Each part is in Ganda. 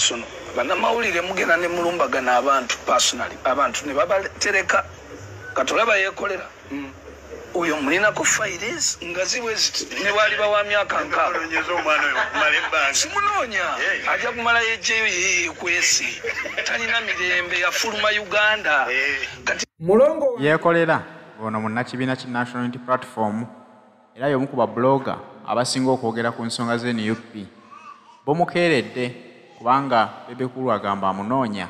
personal bannamawulire mugenda ne mulumbagana abantu personally abantu ne babatereka katolaba yekolera uyo mulina ku files ngaziwe ne wali bawa myaka nkaaga simunonya aja kumala yeje kwesi talina mirembe yafuluma Uganda mulongo yekolera ono munnakibiina ki National Unity Platform era y'omu ku blogger abasinga okwogera ku nsonga ze NUP bomukeeredde kubanga Bebe Kulu agamba amunoonya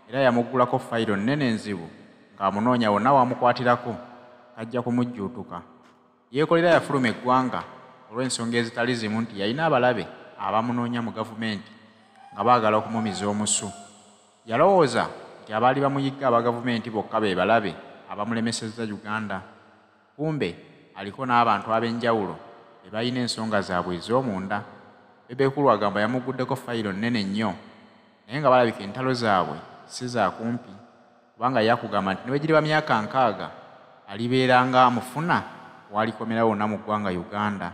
era yamuggulako fayiro nnene nzibu ng'amunoonya wonna wamukwatirako ajja kumujjuutuka. Yekolera yafuluma eggwanga olw'ensonga ezitali zimu nti yalina abalabe abamunoonya mu gavumenti nga baagala okumumiza omusu. Yalowooza nti abaali bamuyigga aba gavumenti bokka be balabe abamulemesezza Uganda. Kumbe aliko n'abantu ab'enjawulo be balina ensonga zaabwe ez'omunda. Bebe Kulu agamba yamugguddeko fayiro nnene nnyo naye nga balabika entalo zaabwe si za kumpi kubanga yakugamba nti niwegiriba myaka 6 alibeeranga amufuna walikomera wonna mu ggwanga Uganda.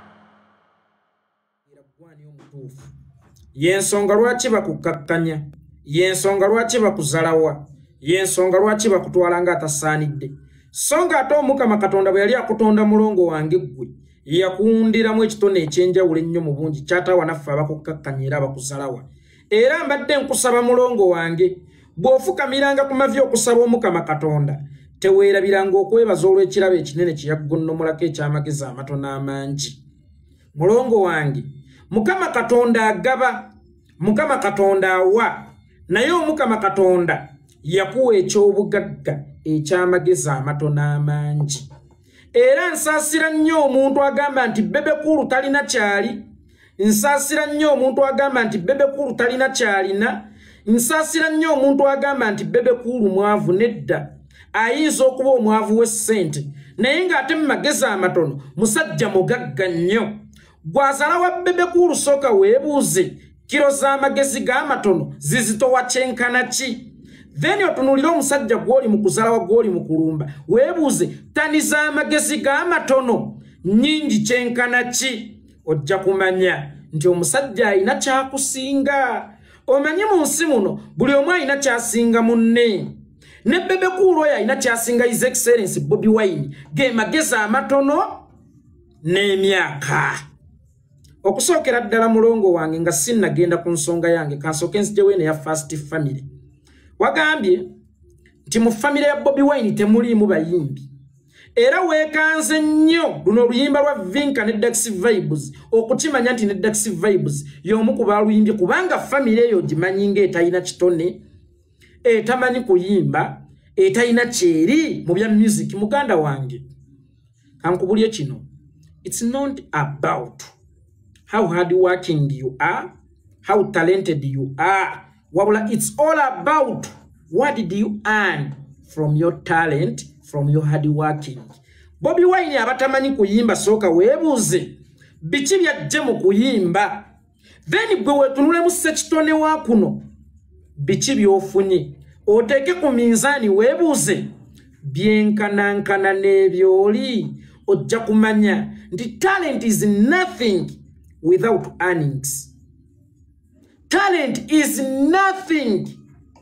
Yensonga lwaki bakukakkanya, yensonga lwaki bakuzalawa, yensonga lwaki bakutwala nga atasaanidde. Songa ate Omukama Katonda bwe yali akutonda mulongo wange ggwe yakuwundiramu ekitone ekyenjawulo ennyo mu bungi kyatawa naffe abakukakkanya era abakuzalawa. Era mbadde nkusaba mulongo wange bw'ofukamiranga ku mavi okusaba Omukama Katonda teweerabiranga okwebaza olw'ekirabo ekinene kye yaggonnomolako eky'amagezi amatono amangi. Mulongo wange Mukama Katonda agaba, Mukama Katonda awa, naye Omukama Katonda yakuwa eky'obugagga eky'amagezi amatono amangi. Era nsaasira nnyo omuntu agamba nti Bebe Kulu talina kyali, nsaasira nnyo omuntu agamba nti Bebe Kulu talina kyalina, nsaasira nnyo omuntu agamba nti Bebe Kulu mwavu nedda. Ayinza okuba omwavu w'essente naye ng'ate mu magezi amatono musajja mugagga nnyo. Gwazala wa Bebe Kulu sooka weebuuze kiro z'amagezi g'amatono zizitowa kyenkana ki? Then otunuulira omusajja gw'oli mu kuzalawa gw'oli mu kulumba weebuuze ttani z'amagezi g'amatono nnyingi kyenkana ki? Ojja kumanya nti omusajja alina kyakusinga. Omanyi mu nsi muno buli omu alina kyasinga munne. Ne Bebe Kulu oyo alina kyasinga His Excellency Bobi Wine ge magezi amatono n'emyaka. Okusookera ddala mulongo wange nga sinnagenda ku nsonga yange kansooke nzijewo eno ya First Family. Wagambye nti mu famire ya Bobi Wine temuliimu bayimbi. Era weekanze nnyo luno oluyimba lwa Vinka ne Daxi Vibes okukimanya nti ne Daxi Vibes y'omu ku baaluyimbye kubanga famire eyo gimanyi ng'etalina kitone, etamanyi kuyimba, etalina kyeri mu bya music. Muganda wange kankubulye kino, it's not about how hard working you are, how talented you are. Wabula, it's all about what did you earn from your talent, from your hard working. Bobi Wine abatamanyi kuyimba sooka weebuuze biki byajje mu kuyimba. Then gwe wetunule mu sekitone wa kuno biki byofunye. Oteeke ku minzaani weebuuze byenkanankana n'ebyoli. Ojja kumanya nti talent is nothing without earnings. Talent is nothing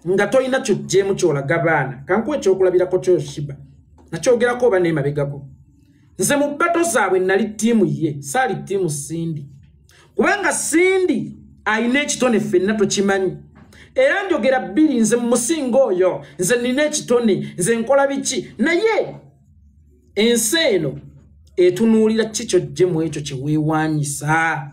nga toyina kyojjeemu kyolaga baana. Kankuwa ekyokulabirako kyoshiba nakyogerako oba neemabegako. Nze mu bbato zaabwe nali ttiimu ye, saali ttiimu Sindi. Kubanga Sindi alina ekitone ffenna tokimanyi. Era njogera bbiri, nze mu musinga oyo, nze nina ekitone, nze nkola biki. Naye ensi eno etunuulira ki kyojjeemu ekyo kye weewaanyisa.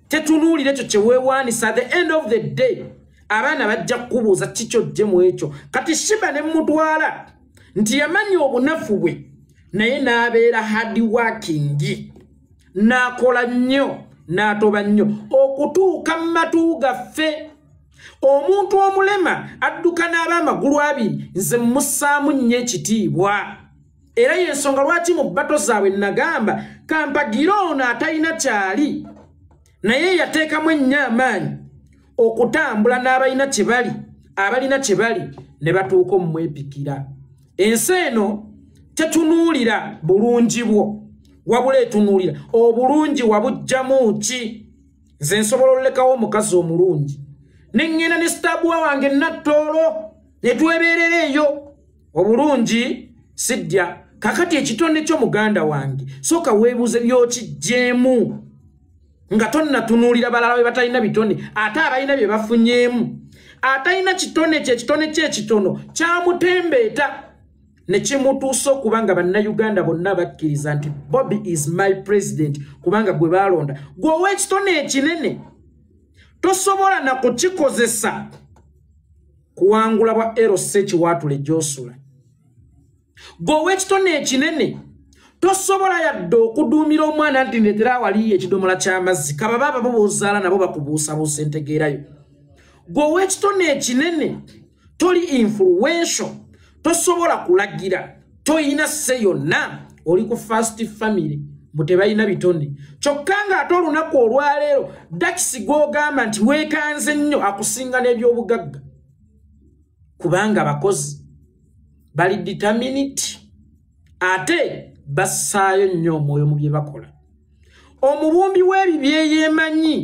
Tetunuulira ekyo kye weewaanyisa. At the end of the day abaana bajja kukubuuza ki kyojjeemu ekyo. Kati Shiba ne mutwala nti yamanya obunafu bwe naye n'abeera hard working, n'akola nnyo n'atoba nnyo okutuuka mu matu gaffe. Omuntu omulema adduka n'ab'amagulu 2 nze mussaamu nnyo ekitiibwa. Era y'ensonga lwaki mu bbato zaabwe nagamba kampagira ono atalina kyali naye yateekamu ennyo amaanyi okutambula n'abalina kye bali, abalina kye bali ne batuuka omumwepikira. Ensi eno tetunuulira bulungi bwo wabula etunuulira obulungi wabujjamu ki. Nze nsobola olekawo omukazi omulungi nengena ne stabwa wange nattolo netweberereyo obulungi sidya kakati ekitonde kyo muganda wange soka webuze byokijjemu nga tonna tunulira balala be batalina bitonde ate abalina bye bafunyemu atalina kitone kyekitono kyamutembeeta ne kimutuusa okubanga bannayuganda bonna bakkiriza nti Bobby is my president kubanga gwe balonda gwe ow'ekitone ekinene tosobola na kukikozesa kuwangula bwa LC Kiwatule gy'osula gwe ow'ekitone ekinene tosobola yadde okuduumira omwana nti ndetera wali ekidomola ky'amazzi kaba baba bobozaala nabo bakubuusabuusa entegeerayo gwe ow'ekitone ekinene toli influential tosobola kulagira toyina se yonna oli ku first family mutebalina bitone kyokka nga ate olunaku olwaleero dakisi gw'ogamba nti weekanze nnyo akusinga n'ebyobugagga kubanga abakozi bali determined ate bassaayo nnyo omwoyo mu bye bakola omubumbi w'ebibye yeemanyi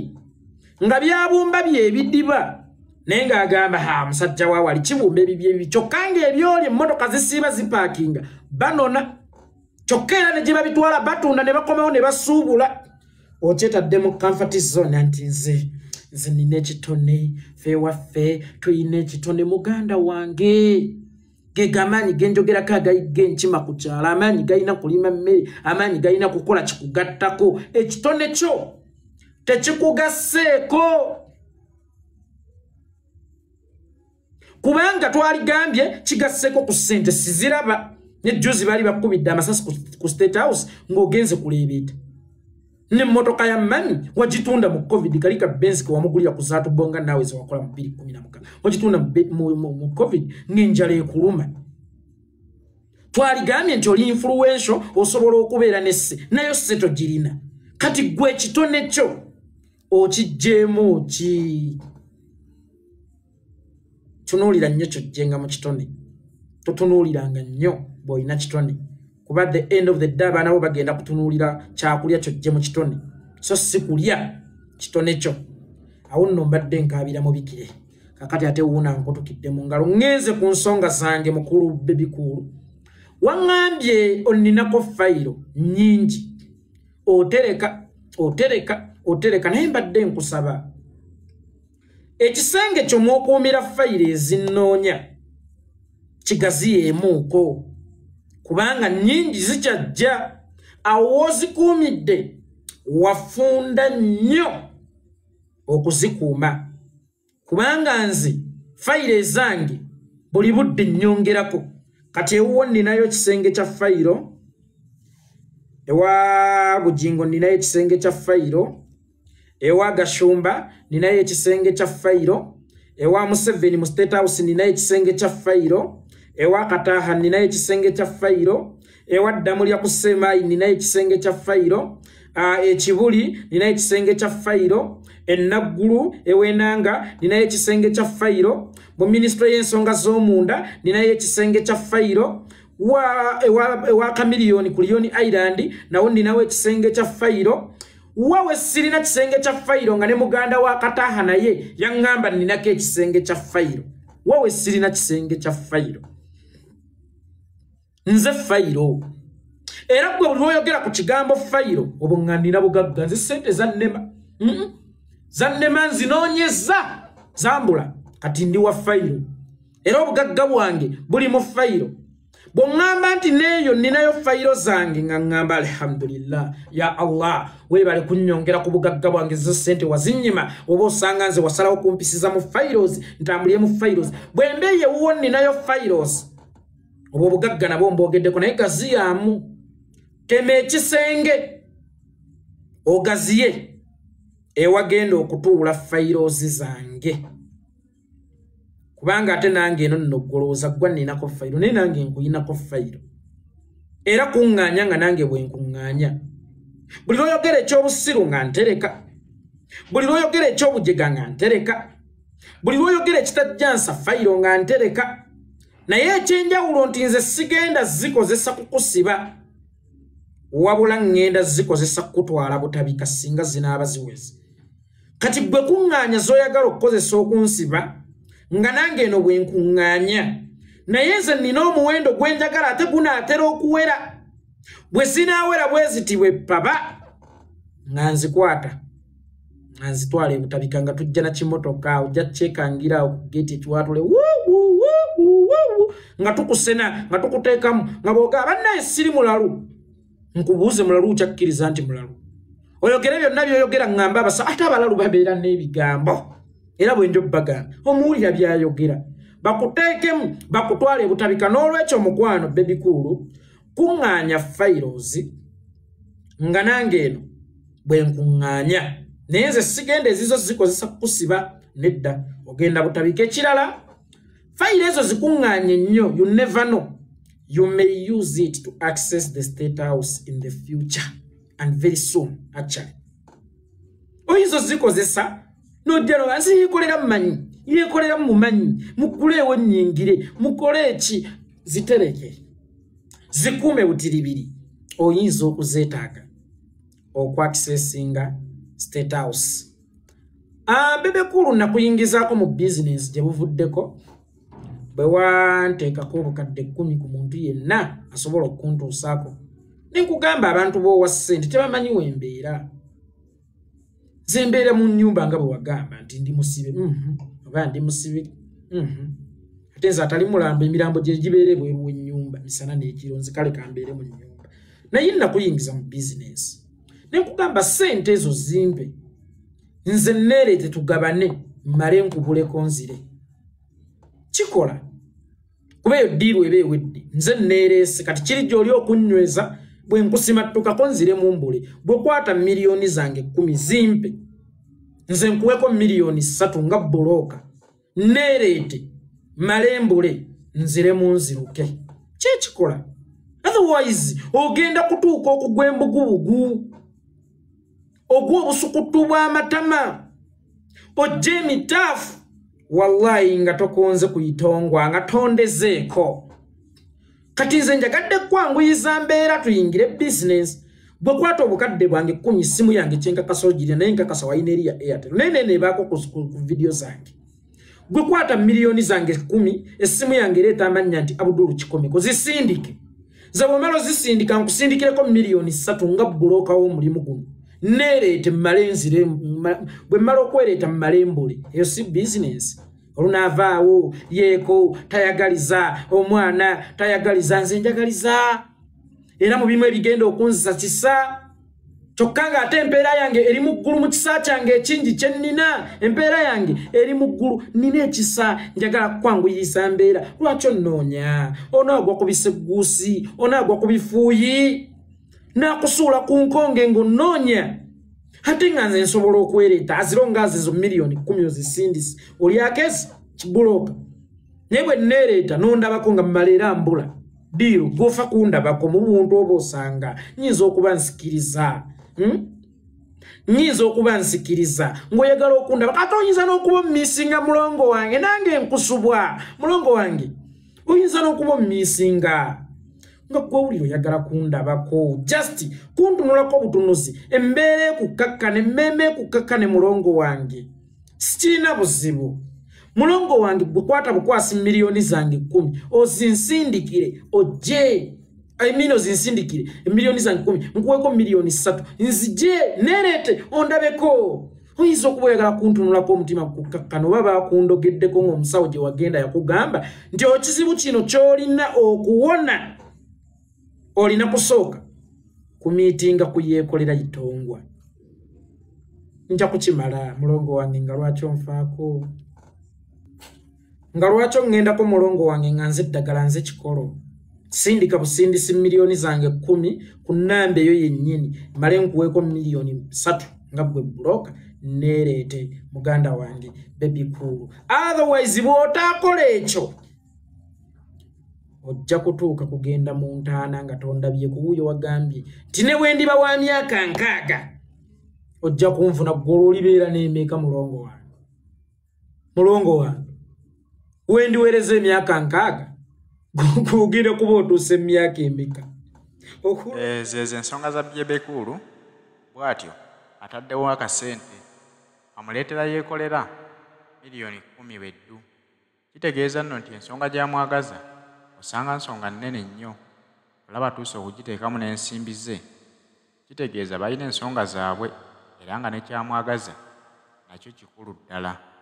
nga byabumba byebidiba naye ng'agamba musajja wa wali kibumba ebibye bibi kyokka ng'ebyoli emmotoka zisiiba zipaakinga banona kyokka era ne gye babitwala batunda ne bakomawo ne basuubula okyetadde mu comfort zone nti nze nina ekitone fe waffe tuyina ekitone muganda wange gega amaanyi genjogerako agayiga enkima ku kyalo amaanyi galina kulima mmere amaanyi galina kukola kikugattako ekitone kyo tekikugasseeko kubanga twaligambye kigasseeko ku ssente siziraba nejjuzi bali bakubidde amasasi ku State House ng'ogenze kuleebeeta n'emmotoka ya mami wagitunda mu covid kalika Benz ke wamugulira ku zaatu bonga nawe zewakola mu 2016 wagitunda mu covid ng'enjala ekuluma twaligambye nti oli influential osobola okubeera nesse nayo sse togirina kati gwe ekitone kyo okijjeemu ki tunuulira nnyo kyojjenga mu kitone totunuuliranga nnyo bw'olina kitone kuba the end of the day abaana bo bagenda kutunuulira kyakulya kyojje mu kitone so si kulya kitone kyo awo nno mbadde nkaabira mu bikire kakati ate wuuna nkutukidde mu ngalo ŋŋenze ku nsonga zange mukulu bebikulu waŋŋambye oninako fayiro nnyingi otereka naye mbadde nkusaba ekisenge kyo mw'okuumira fayiro ezinnoonya kigaziyeemuuko kubanga nnyingi zikyajja awo wozikuumidde wafunda nnyo okuzikuuma kubanga nze fayiro ezange buli budde nnyongerako kati ewuwo ninayo ekisenge kya fayiro ewa Bujingo ninayo ekisenge kya fayiro ewa Gashumba ninayo ekisenge kya fayiro ewa Museveni mu State House ninayo ekisenge kya fayiro ewa Kataha ninayo ekisenge kya fayiro ewa Damulya ku Semayi ninayo ekisenge kya fayiro ekibuli ninayo ekisenge kya fayiro ennaggulu ewenanga ninayo ekisenge kya fayiro mu ministry y'ensonga z'omunda ninayo ekisenge kya fayiro ewa Kamiliyoni ku Lion Island nawo ninawo ekisenge kya fayiro wawe sirina kisenge kya fayiro nga ne muganda wa Kataha naye yaŋŋamba ninako ekisenge kya fayiro wawe sirina kisenge kya fayiro nze fayiro era gwe buli lwoyogera ku kigambo fayiro obuŋŋandira bugagga nze ssente zannema zannema nzinoonyeza zambula kati ndi wa fayiro era obugagga bwange buli mu fayiro bw'oŋŋamba nti neeyo ninayo fayiro zange nga ŋŋamba alhamdulillah ya Allah weebale kunnyongera ku bugagga bwange zo ssente wazinnyima oba osanga nze wasalawo kumpisiza mu fayirozi ntambulye mu fayirozi bwe mbeeye wuwo ninayo fayirozi oba obugagga nabwo mboogeddeko naye gaziyaamu tema ekisenge ogaziye ewagenda okutuula fayirozi zange kubanga ate nange eno nno golooza gwa ninako fayiro naye nange nkuyinako fayiro era kuŋŋaanya nga nange bwe nkuŋŋaanya buli lwoyogera ekyobusiru nga ntereka buli lwoyogera ekyobujega nga ntereka buli lwoyogera ekitajjansa fayiro nga ntereka naye ekyenjawulo nti nze sigenda zikozesa kukusiba wabula ŋŋenda zikozesa kutwala butabika singa zinaaba ziweze kati bwe kuŋŋaanya z'oyagala okukozesa okunsiba nga nange eno bwe nkuŋŋaanya naye nze nina omuwendo gwe njagala ate gunaatera okuwera bwe sinaawera bwe zitibwe paba nga nzikwata nga nzitwala ebutabika nga tujja na kimotoka ojja kyekangira okugeti ekiwatule nga tukusena nga tukuteekamu nga bw'ogamba bannaye siri mulalu nkubuuze mulalu ukyakkiriza nti mulalu oyogere byonna by'oyogera ŋŋamba abasa ate abalalu babeera n'ebigambo era bwe njo bagamba omuwulira by'ayogera bakuteekemu bakutwala ebutabika n'olwekyo omukwano bebikulu kuŋŋaanya files nga nange eno bwe nkuŋŋaanya naye nze sigenda ezizo zikozesa kukusiba nedda ogenda butabika ekirala file ezo zikuŋŋaanye nnyo you never know you may use it to access the state house in the future and very soon actually oyinza zikozesa nojja no nsi yekolera mumanyi yekolera mumanyi mukuleewo nnyingire mukole eki zitereke zikuume butiribiri oyinza okuzeetaaga okwaccessinga state house Bebe kulu nakuyingizaako mu business gye buvuddeko bwe wanteekako obukadde 10 ku muntu yenna asobola okuntuusaako nenkugamba abantu b'owa ssente tebamanyi wembeera nze mbeera mu nnyumba nga bwe wagamba nti ndi musibe oba ndi musibe ate nze atali mulamba emirambo gye gibeera ebweru w'ennyumba misana n'ekiro nze kale kambeere mu nnyumba naye nakuyingiza mu business nenkugamba ssente ezo zimpe nze neereete tugabane mmale nkubuleko nzire kikola kuba eyo ddiiru eba ewedde nze neereese kati kiri gy'oli okunyweza bwe nkusimattukako nzire mu mbule bw'okwata miliyoni zange 10 zimpe nze nkuweko miliyoni 3 nga bulooka neereete mmale mbule nzire mu nziruke kyekikola otherwise ogenda kutuuka okugwa embugubugu ogwa obusukutu bw'amatama ojja emitaafu wallahi nga tokonze kuyitongwa nga tondezeeko kati nze njagadde kwanguyiza mbeera tuyingire business bwe kwata obukadde bwange 10 simu yange kyenkakasa ogirya naye nkakasa wayina eri ya Airtel nene ebaako ku video zange gwe kwata miliyoni zange 10 essimu yange ereeta amannya nti Abdul Kikomeko zisindike ze bwomala zisindika nkusindikireko miliyoni 3 nga bulooka w'omulimu guno neereete mmale nzire bwe mmala okwereeta mmale mbule eyo si business olunaavaawo yeeko tayagaliza omwana tayagaliza nze njagaliza era mu bimu ebigenda okunzisa kisa kyokka nga ate empeera yange eri mu ggulu mu kisa kyange ekingi kye nnina empeera yange eri mu ggulu nina ekisa njagala kwanguyiza mbeera lwaki onnoonya onaagwa ku biseguusi onaagwa ku bifuuyi nakusuula ku nkonge ng'onnoonya ate nga nze nsobola okwereeta azironga ezo miliyoni 10 ozisindise oli akesi kibulooka naye bwe neereeta nondabako nga mmaleera mbula diiru gwofa kundabako mu muntu oba osanga nyinza okuba nsikiriza nyinza okuba nsikiriza ng'oyagala okundaba ate oyinza n'okuba omumiisinga mulongo wange nange nkusubwa mulongo wange oyinza n'okuba omumiisinga nga gwewulira oyagala kundabako just kuntunulako butunuzi embeera ekukakkane emmeme ekukakkane mulongo wange sikirina buzibu mulongo wange gwekwata bukwasi miliyoni zange 10 ozinsindikire ojje ozinsindikire miliyoni zange 10 nkuweko miliyoni 3 nzije neereete ondabeko oyinza okuba oyagala kuntunulako omutima gukakkana oba bakundogeddeko ng'omusawo gye wagenda yakugamba nti ekizibu kino ky'olina okuwona olina kusooka kumiitinga kuyeekolera yitongwa nja kukimala mulongo wange nga lwaki onfaako nga lwaki ŋŋendako mulongo wange nga nze eddagala nze kikolo sindika busindisi miliyoni zange 10 ku nnamba eyo yennyini male nkuweeko miliyoni 3 nga bwe bulooka neereete muganda wange bebi kulu otherwise bw'otaakola ekyo ojja kutuuka kugenda mu ntaana nga tondabye ku wuuyo wagambye nti ne bwe ndiba wa myaka 6 ojja kunfuna ggolo olibeera n'emeeka mulongo wange mulongo wange wendiweereza emyaka 6 kugenda kuba otuusa emyaka emeka zezo ensonga za Bebe kulu bw'atyo ataddewo akasente amuleetera yeekolera miliyoni 10 bweddu. Kitegeeza nno nti ensonga gy'amwagaza osanga nsonga nnene nnyo. Olaba tuuse okugiteekamu n'ensimbi ze. Kitegeeza balina ensonga zaabwe era nga ne kyamwagaza nakyo kikulu ddala.